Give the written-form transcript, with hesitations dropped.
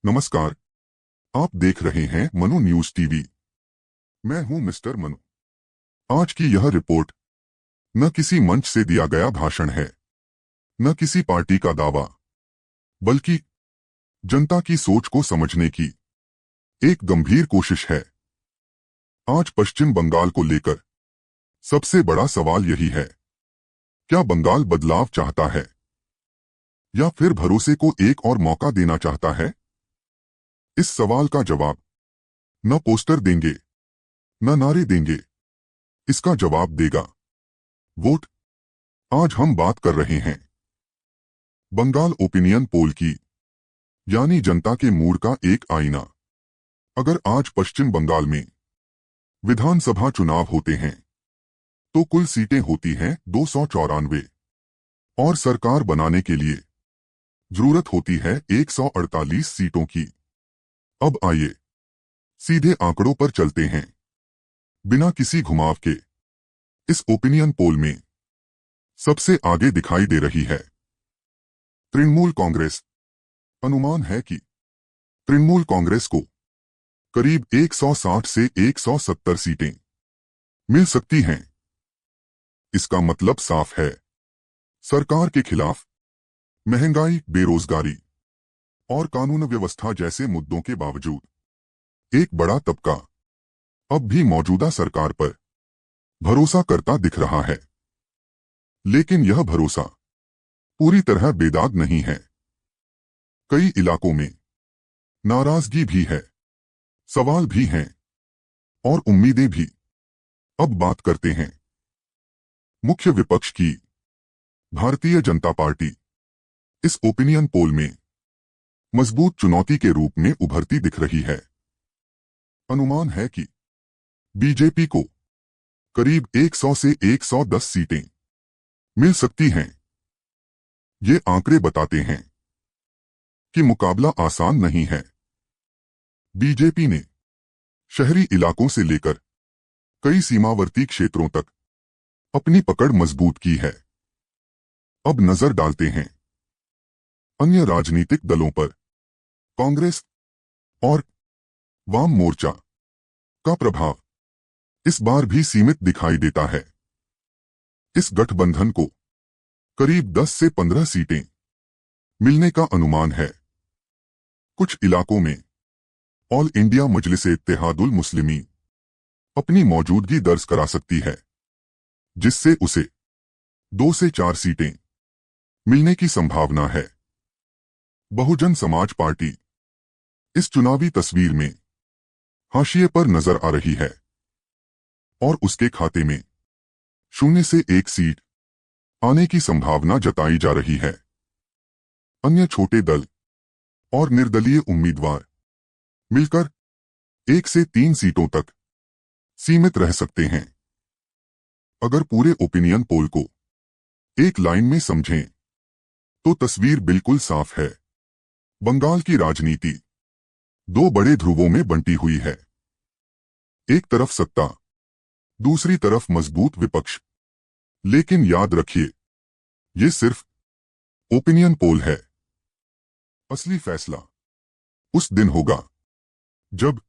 नमस्कार। आप देख रहे हैं मनु न्यूज टीवी। मैं हूं मिस्टर मनु। आज की यह रिपोर्ट न किसी मंच से दिया गया भाषण है, न किसी पार्टी का दावा, बल्कि जनता की सोच को समझने की एक गंभीर कोशिश है। आज पश्चिम बंगाल को लेकर सबसे बड़ा सवाल यही है, क्या बंगाल बदलाव चाहता है या फिर भरोसे को एक और मौका देना चाहता है? इस सवाल का जवाब न पोस्टर देंगे, न नारे देंगे, इसका जवाब देगा वोट। आज हम बात कर रहे हैं बंगाल ओपिनियन पोल की, यानी जनता के मूड का एक आईना। अगर आज पश्चिम बंगाल में विधानसभा चुनाव होते हैं तो कुल सीटें होती हैं 294 और सरकार बनाने के लिए जरूरत होती है 148 सीटों की। अब आइए सीधे आंकड़ों पर चलते हैं, बिना किसी घुमाव के। इस ओपिनियन पोल में सबसे आगे दिखाई दे रही है तृणमूल कांग्रेस। अनुमान है कि तृणमूल कांग्रेस को करीब 160 से 170 सीटें मिल सकती हैं। इसका मतलब साफ है, सरकार के खिलाफ महंगाई, बेरोजगारी और कानून व्यवस्था जैसे मुद्दों के बावजूद एक बड़ा तबका अब भी मौजूदा सरकार पर भरोसा करता दिख रहा है। लेकिन यह भरोसा पूरी तरह बेदाग नहीं है। कई इलाकों में नाराजगी भी है, सवाल भी हैं और उम्मीदें भी। अब बात करते हैं मुख्य विपक्ष की। भारतीय जनता पार्टी इस ओपिनियन पोल में मजबूत चुनौती के रूप में उभरती दिख रही है। अनुमान है कि बीजेपी को करीब 100 से 110 सीटें मिल सकती हैं। ये आंकड़े बताते हैं कि मुकाबला आसान नहीं है। बीजेपी ने शहरी इलाकों से लेकर कई सीमावर्ती क्षेत्रों तक अपनी पकड़ मजबूत की है। अब नजर डालते हैं अन्य राजनीतिक दलों पर। कांग्रेस और वाम मोर्चा का प्रभाव इस बार भी सीमित दिखाई देता है। इस गठबंधन को करीब 10 से 15 सीटें मिलने का अनुमान है। कुछ इलाकों में ऑल इंडिया मजलिस-ए-इत्तेहादुल मुस्लिमीन अपनी मौजूदगी दर्ज करा सकती है, जिससे उसे 2 से 4 सीटें मिलने की संभावना है। बहुजन समाज पार्टी इस चुनावी तस्वीर में हाशिए पर नजर आ रही है और उसके खाते में 0 से 1 सीट आने की संभावना जताई जा रही है। अन्य छोटे दल और निर्दलीय उम्मीदवार मिलकर 1 से 3 सीटों तक सीमित रह सकते हैं। अगर पूरे ओपिनियन पोल को एक लाइन में समझें तो तस्वीर बिल्कुल साफ है। बंगाल की राजनीति 2 बड़े ध्रुवों में बंटी हुई है। एक तरफ सत्ता, दूसरी तरफ मजबूत विपक्ष। लेकिन याद रखिए, ये सिर्फ ओपिनियन पोल है। असली फैसला उस दिन होगा जब